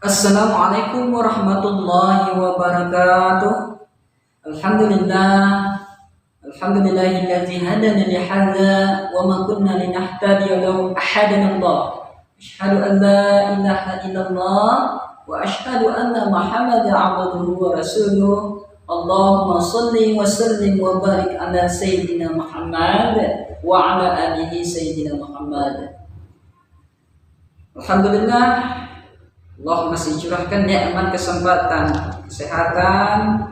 Assalamualaikum warahmatullahi wabarakatuh. Alhamdulillah, alhamdulillahilladzi hadana li hadza wa ma kunna linahtadiya law hadana Allah. Asyhadu an la ilaha illallah wa asyhadu anna Muhammadan abduhu wa rasuluh. Allahumma shalli wa sallim wa barik ala sayyidina Muhammad wa ala alihi sayyidina Muhammad. Alhamdulillah, Allah masih curahkan nikmat kesempatan kesehatan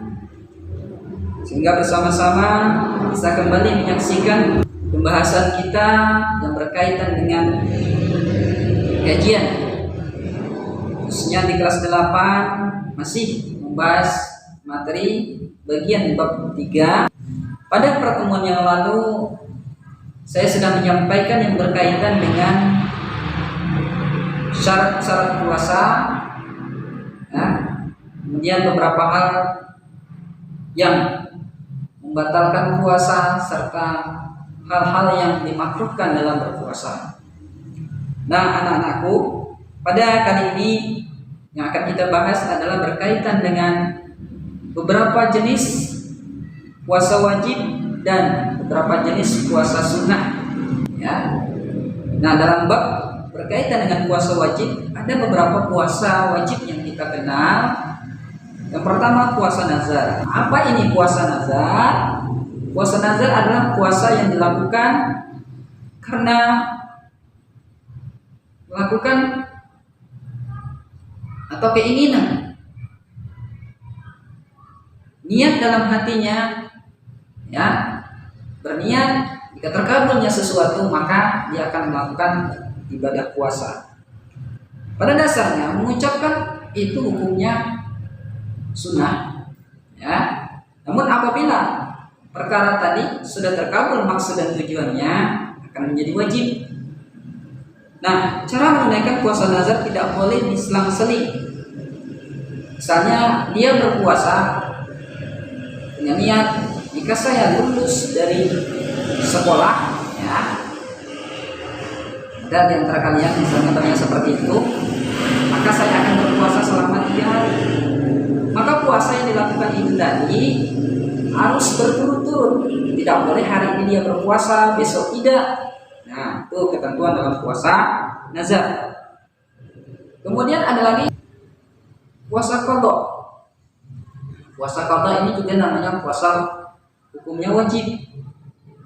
sehingga bersama-sama bisa kembali menyaksikan pembahasan kita yang berkaitan dengan kajian khususnya di kelas 8 masih membahas materi bagian bab 3. Pada pertemuan yang lalu saya sudah menyampaikan yang berkaitan dengan syarat-syarat puasa, ya. Kemudian beberapa hal yang membatalkan puasa serta hal-hal yang dimakruhkan dalam berpuasa. Nah, anak-anakku, pada kali ini yang akan kita bahas adalah berkaitan dengan beberapa jenis puasa wajib dan beberapa jenis puasa sunnah, ya. Nah, dalam bab berkaitan dengan puasa wajib, ada beberapa puasa wajib yang kita kenal. Yang pertama, puasa nazar. Apa ini puasa nazar? Puasa nazar adalah puasa yang dilakukan karena melakukan atau keinginan, niat dalam hatinya, ya, berniat jika terkabulnya sesuatu maka dia akan melakukan ibadah puasa. Pada dasarnya mengucapkan itu hukumnya sunnah, ya. Namun apabila perkara tadi sudah terkabul maksud dan tujuannya akan menjadi wajib. Nah, cara menunaikan puasa nazar tidak boleh diselang-seling. Misalnya dia berpuasa dengan niat, jika saya lulus dari sekolah, ya, dan di antara kalian misalnya tanya seperti itu, maka saya akan berpuasa selama 3 hari. Maka puasa yang dilakukan itu tadi harus berturut-turut. Tidak boleh hari ini dia berpuasa, besok tidak. Nah, itu ketentuan dalam puasa nazar. Kemudian ada lagi puasa qadha. Puasa qadha ini juga namanya puasa hukumnya wajib.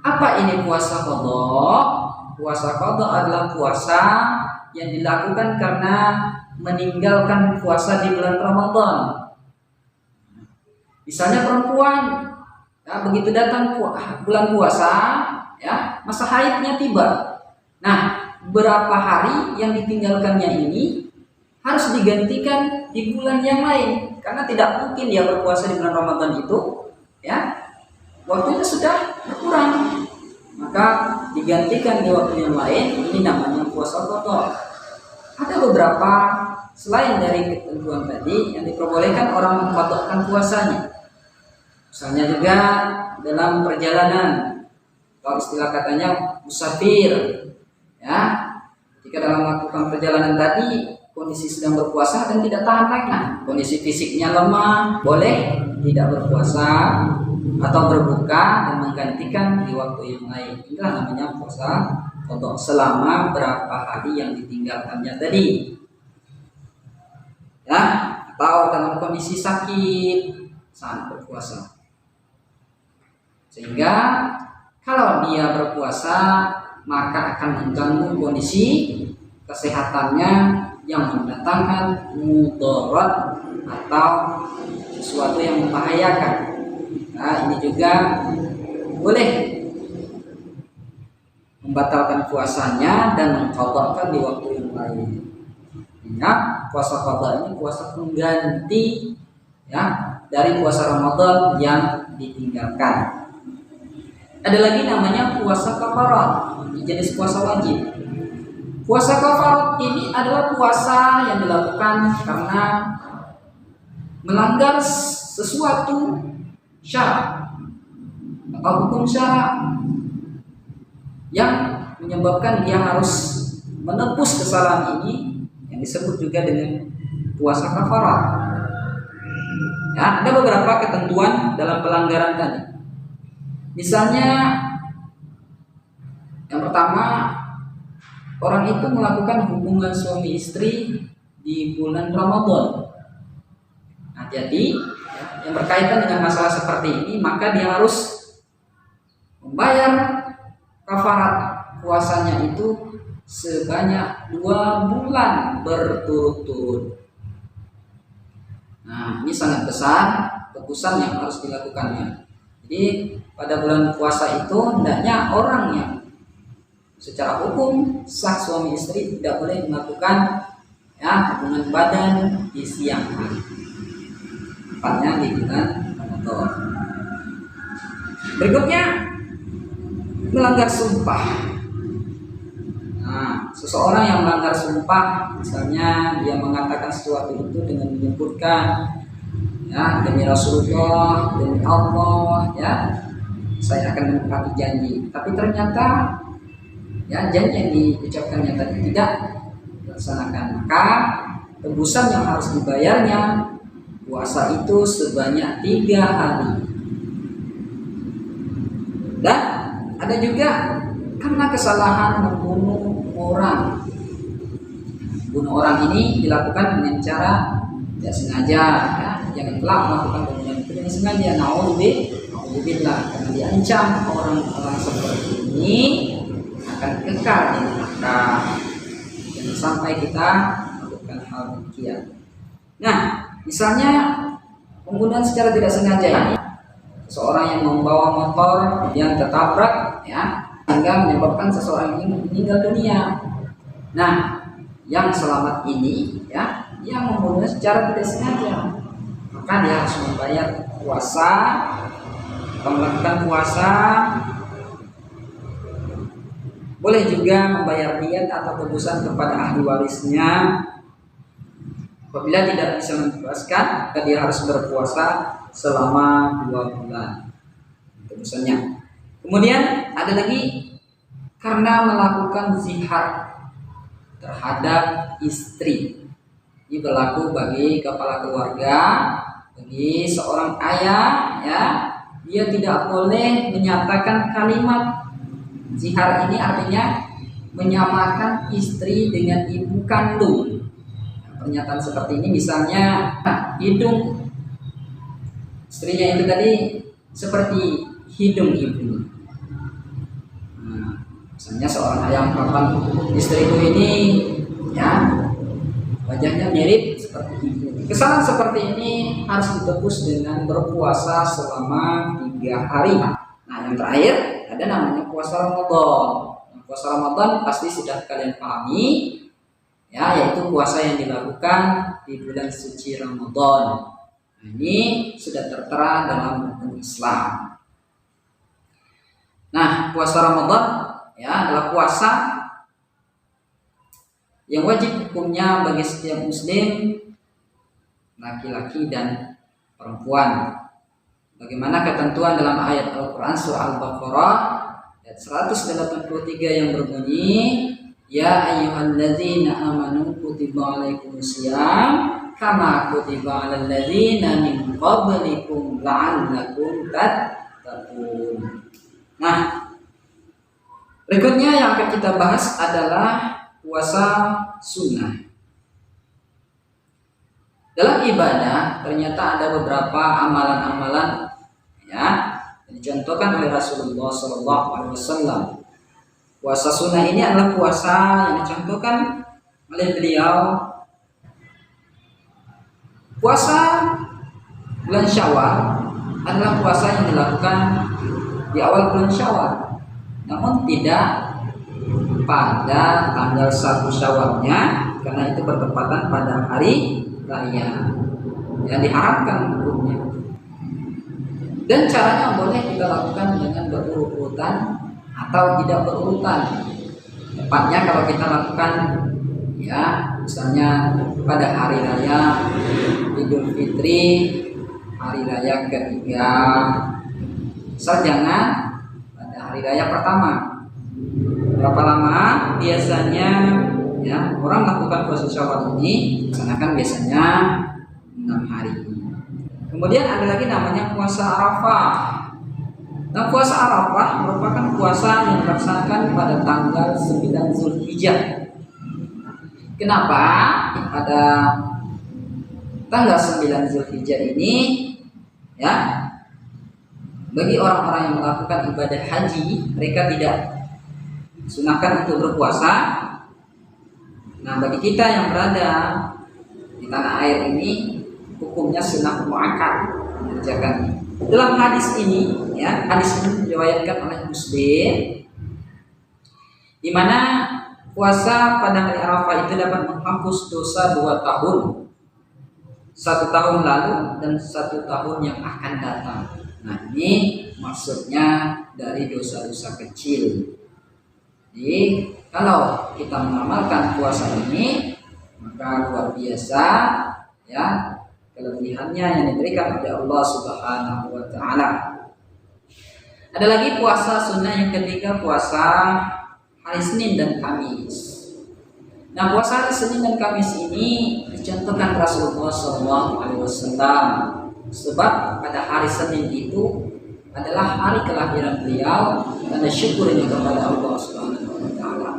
Apa ini puasa qadha? Puasa qadha adalah puasa yang dilakukan karena meninggalkan puasa di bulan Ramadan. Misalnya perempuan, ya, begitu datang bulan puasa, ya, masa haidnya tiba. Nah, berapa hari yang ditinggalkannya ini harus digantikan di bulan yang lain, karena tidak mungkin dia berpuasa di bulan Ramadan itu, ya, waktunya sudah berkurang. Maka digantikan di waktu yang lain, ini namanya puasa qadha. Ada beberapa selain dari ketentuan tadi yang diperbolehkan orang mengqadhakan puasanya. Misalnya juga dalam perjalanan, kalau istilah katanya musafir, ya. Jika dalam melakukan perjalanan tadi kondisi sedang berpuasa dan tidak tahan lagi, kondisi fisiknya lemah, boleh tidak berpuasa atau berbuka dan menggantikan di waktu yang lain. Inilah namanya puasa qadha selama berapa hari yang ditinggalkannya tadi, ya, atau dalam kondisi sakit saat berpuasa. Sehingga kalau dia berpuasa maka akan mengganggu kondisi kesehatannya yang mendatangkan mudarat atau sesuatu yang membahayakan. Nah, ini juga boleh membatalkan puasanya dan mengqadhakan di waktu yang lain. Ingat, puasa qadha ini puasa pengganti, ya, dari puasa Ramadan yang ditinggalkan. Ada lagi namanya puasa kafarat, jenis puasa wajib. Puasa kafarat ini adalah puasa yang dilakukan karena melanggar sesuatu syarat atau hukum syarat yang menyebabkan dia harus menebus kesalahan ini, yang disebut juga dengan puasa kafarat. Ya, ada beberapa ketentuan dalam pelanggaran tadi. Misalnya yang pertama, orang itu melakukan hubungan suami istri di bulan Ramadan. Hati-hati, ya, yang berkaitan dengan masalah seperti ini, maka dia harus membayar kafarat puasanya itu sebanyak 2 bulan berturut-turut. Nah, ini sangat besar tebusan yang harus dilakukannya. Jadi pada bulan puasa itu hendaknya orang yang secara hukum sah suami istri tidak boleh melakukan hubungan badan di siang hari, tepatnya di bulan Ramadan. Berikutnya, melanggar sumpah. Nah, seseorang yang melanggar sumpah, misalnya dia mengatakan sesuatu itu dengan menyebutkan demi Rasulullah, demi Allah, saya akan menepati janji. Tapi ternyata janji yang diucapkannya tadi tidak dilaksanakan, maka tebusan yang harus dibayarnya puasa itu sebanyak 3 hari. Dan ada juga karena kesalahan membunuh orang. Bunuh orang ini dilakukan dengan cara tidak sengaja, jangan kelak melakukan pembunuhan itu dengan sengaja. Naudzubillah, karena diancam orang-orang seperti ini akan kekal di neraka. Jangan sampai kita melakukan hal demikian. Nah, misalnya pembunuhan secara tidak sengaja ini, seseorang yang membawa motor yang tertabrak sehingga menyebabkan seseorang ini meninggal dunia. Nah, yang selamat ini dia membunuh secara tidak sengaja, maka dia harus membayar puasa atau melakukan puasa. Boleh juga membayar diat atau tebusan kepada ahli warisnya. Apabila tidak bisa membebaskan, maka dia harus berpuasa selama 2 bulan tebusannya. Kemudian ada lagi karena melakukan zihar terhadap istri. Ini berlaku bagi kepala keluarga, bagi seorang ayah, dia tidak boleh menyatakan kalimat zihar. Ini artinya menyamakan istri dengan ibu kandung. Pernyataan seperti ini misalnya hidung istrinya itu tadi seperti hidung ibunya. Misalnya seorang ayah mengatakan istriku ini wajahnya mirip seperti ibu. Kesalahan seperti ini harus ditebus dengan berpuasa selama 3 hari. Nah, yang terakhir ada namanya puasa Ramadan. Puasa Ramadan pasti sudah kalian pahami, yaitu puasa yang dilakukan di bulan suci Ramadan. Nah, ini sudah tertera dalam hukum Islam. Nah, puasa Ramadan adalah puasa yang wajib hukumnya bagi setiap muslim, laki-laki dan perempuan. Bagaimana ketentuan dalam ayat Al-Quran surah Al-Baqarah ayat 183 yang berbunyi, ya ayyuhalladzina amanu kutiba alaikumusiyam kama kutiba alal ladzina min qablikum la'allakum tattaqun. Nah, berikutnya yang akan kita bahas adalah puasa sunnah. Dalam ibadah ternyata ada beberapa amalan-amalan yang dicontohkan oleh Rasulullah SAW. Puasa sunnah ini adalah puasa yang dicontohkan oleh beliau. Puasa bulan Syawal adalah puasa yang dilakukan di awal bulan Syawal, namun tidak pada tanggal 1 Syawalnya, karena itu bertepatan pada hari raya yang diharamkan hukumnya. Dan caranya boleh kita lakukan dengan berurut-urutan atau tidak berurutan. Tepatnya kalau kita lakukan misalnya pada hari raya Idul Fitri, hari raya ketiga, asal jangan pada hari raya pertama. Berapa lama? Biasanya ya, orang melakukan puasa Syawal ini laksanakan biasanya 6 hari. Kemudian ada lagi namanya puasa Arafah. Nah, puasa Arafah merupakan puasa yang dilaksanakan pada tanggal 9 Zulhijjah. Kenapa pada tanggal 9 Zulhijjah ini, ya, bagi orang-orang yang melakukan ibadah haji, mereka tidak sunahkan untuk berpuasa. Nah, bagi kita yang berada di tanah air ini, hukumnya sunnah muakkad mengerjakan. Dalam hadis ini, ya, hadis ini diriwayatkan oleh Muslim, di mana puasa pada hari Arafah itu dapat menghapus dosa 2 tahun, 1 tahun lalu dan 1 tahun yang akan datang. Nah, ini maksudnya dari dosa-dosa kecil. Jadi kalau kita mengamalkan puasa ini, maka luar biasa, ya, kelebihannya yang diberikan oleh Allah Subhanahu wa taala. Ada lagi puasa sunnah yang ketiga, puasa hari Senin dan Kamis. Nah, puasa hari Senin dan Kamis ini dicontohkan Rasulullah SAW, sebab pada hari Senin itu adalah hari kelahiran beliau dan syukurnya kepada Allah Subhanahu wa taala.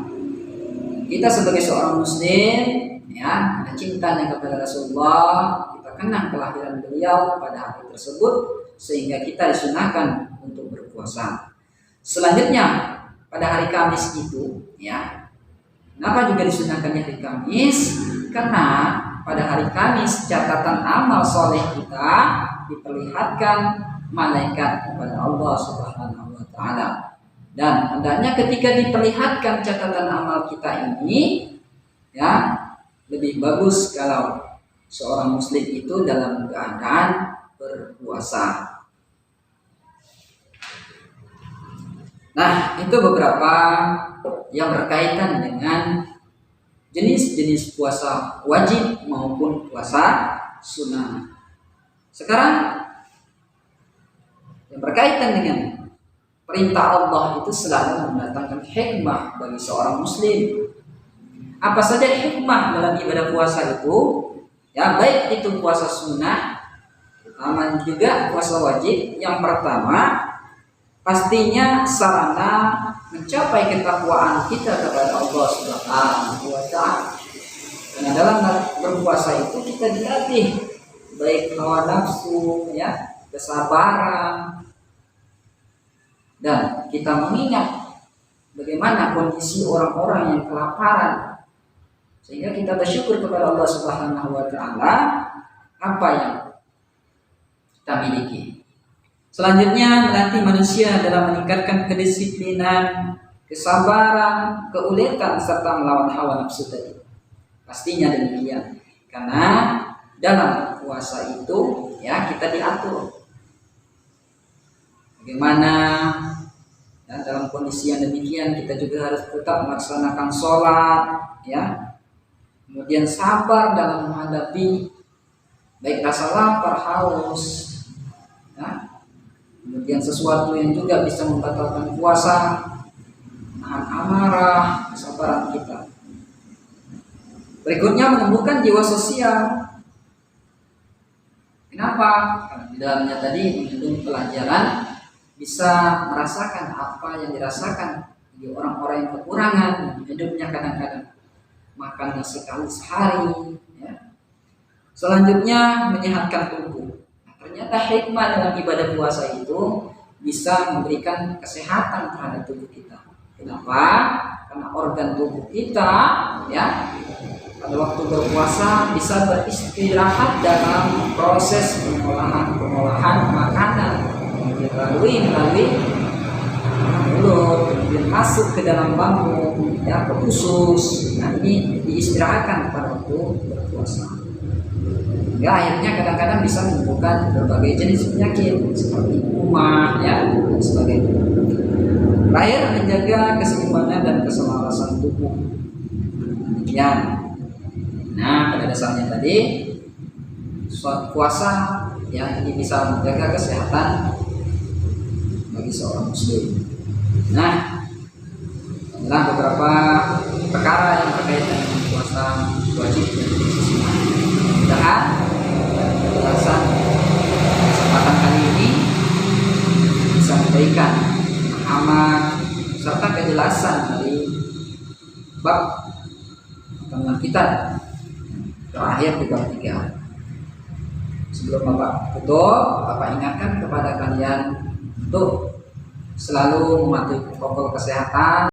Kita sebagai seorang muslim, ya, karena cintanya kepada Rasulullah, kita kenang kelahiran beliau pada hari tersebut sehingga kita disunahkan untuk berpuasa. Selanjutnya pada hari Kamis itu, ya, kenapa juga disunahkannya hari Kamis? Karena pada hari Kamis catatan amal soleh kita diperlihatkan malaikat kepada Allah Subhanahu wa taala. Dan hendaknya ketika diperlihatkan catatan amal kita ini, ya, lebih bagus kalau seorang muslim itu dalam keadaan berpuasa. Nah, itu beberapa yang berkaitan dengan jenis-jenis puasa wajib maupun puasa sunnah. Sekarang yang berkaitan dengan perintah Allah itu selalu mendatangkan hikmah bagi seorang muslim. Apa saja hikmah dalam ibadah puasa itu? Ya, baik itu puasa sunnah, terutama juga puasa wajib. Yang pertama, pastinya sarana mencapai ketakwaan kita kepada Allah Subhanahu wa taala. Karena dalam berpuasa itu kita dilatih baik hawa nafsu, ya, kesabaran, dan kita mengingat bagaimana kondisi orang-orang yang kelaparan, sehingga kita bersyukur kepada Allah Subhanahu wa taala apa yang kita miliki. Selanjutnya, melatih manusia dalam meningkatkan kedisiplinan, kesabaran, keuletan serta melawan hawa nafsu tadi. Pastinya demikian. Karena dalam puasa itu, ya, kita diatur bagaimana, ya, dalam kondisi yang demikian kita juga harus tetap melaksanakan sholat, ya, kemudian sabar dalam menghadapi baik rasa lapar, haus, ya, kemudian sesuatu yang juga bisa membatalkan puasa, nahan amarah, kesabaran kita. Berikutnya, menumbuhkan jiwa sosial. Kenapa? Karena di dalamnya tadi mengandung pelajaran, bisa merasakan apa yang dirasakan di orang-orang yang kekurangan hidupnya, kadang-kadang makannya sekali sehari, ya. Selanjutnya, menyehatkan tubuh. Nah, ternyata hikmah dalam ibadah puasa itu bisa memberikan kesehatan terhadap tubuh kita. Kenapa? Karena organ tubuh kita, ya, pada waktu berpuasa bisa beristirahat dalam proses pengolahan makanan, melalui mulut, kemudian masuk ke dalam lambung, ya, ke usus. Nah, ini diistirahatkan pada waktu berpuasa. Ya, akhirnya kadang-kadang bisa menimbulkan berbagai jenis penyakit seperti kuman, ya, dan sebagainya. Terakhir, menjaga keseimbangan dan keselarasan tubuh. Demikian. Nah, pada dasarnya tadi puasa, ya, ini bisa menjaga kesehatan bagi seorang muslim. Nah, inilah beberapa perkara yang berkaitan dengan puasa wajib dan sunnah. Mudah-mudahan penjelasan kesempatan kali ini bisa memberikan pemahaman serta kejelasan dari bab pertemuan kita terakhir di bab 3. Sebelum Bapak tutup, Bapak ingatkan kepada kalian untuk selalu mematuhi protokol kesehatan.